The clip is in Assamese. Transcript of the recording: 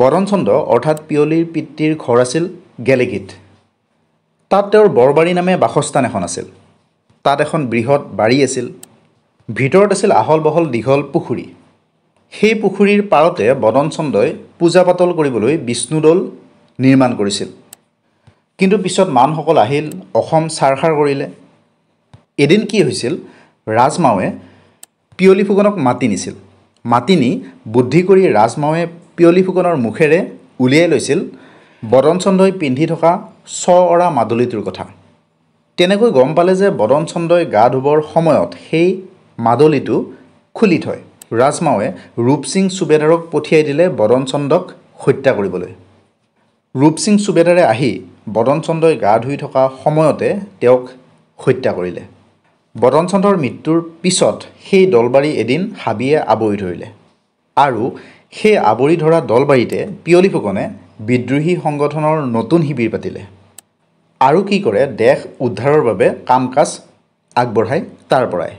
বদনচন্দ্ৰ অৰ্থাৎ পিয়লিৰ পিতৃৰ ঘৰ আছিল গেলেকীত। তাত তেওঁৰ বৰবাৰী নামে বাসস্থান এখন আছিল। তাত এখন বৃহৎ বাৰী আছিল। ভিতৰত আছিল আহল বহল দীঘল পুখুৰী। সেই পুখুৰীৰ পাৰতে বদনচন্দ্ৰই পূজা পাতল কৰিবলৈ বিষ্ণুদৌল নিৰ্মাণ কৰিছিল। কিন্তু পিছত মানসকল আহিল, অসম ছাৰখাৰ কৰিলে। এদিন কি হৈছিল, ৰাজমাৱে পিয়লি ফুকনক মাতি নিছিল। মাতি নি বুদ্ধি কৰি ৰাজমাৱে পিয়লি ফুকনৰ মুখেৰে উলিয়াই লৈছিল বদনচন্দ্ৰই পিন্ধি থকা অৰা মাদলিটোৰ কথা। তেনেকৈ গম পালে যে বদনচন্দ্ৰই গা ধুবৰ সময়ত সেই মাদলিটো খুলি থয়। ৰাজমাৱে ৰূপসিং চুবেদাৰক পঠিয়াই দিলে বদনচন্দ্ৰক হত্যা কৰিবলৈ। ৰূপসিং চুবেদাৰে আহি বদনচন্দ্ৰই গা ধুই থকা সময়তে তেওঁক হত্যা কৰিলে। বদনচন্দ্ৰৰ মৃত্যুৰ পিছত সেই দলবাৰী এদিন হাবিয়ে আৱৰি ধৰিলে আৰু সেই আৱৰি ধৰা দলবাৰীতে পিয়লি ফুকনে বিদ্ৰোহী সংগঠনৰ নতুন শিবিৰ পাতিলে আৰু কি কৰে, দেশ উদ্ধাৰৰ বাবে কাম কাজ আগবঢ়ায় তাৰ পৰাই।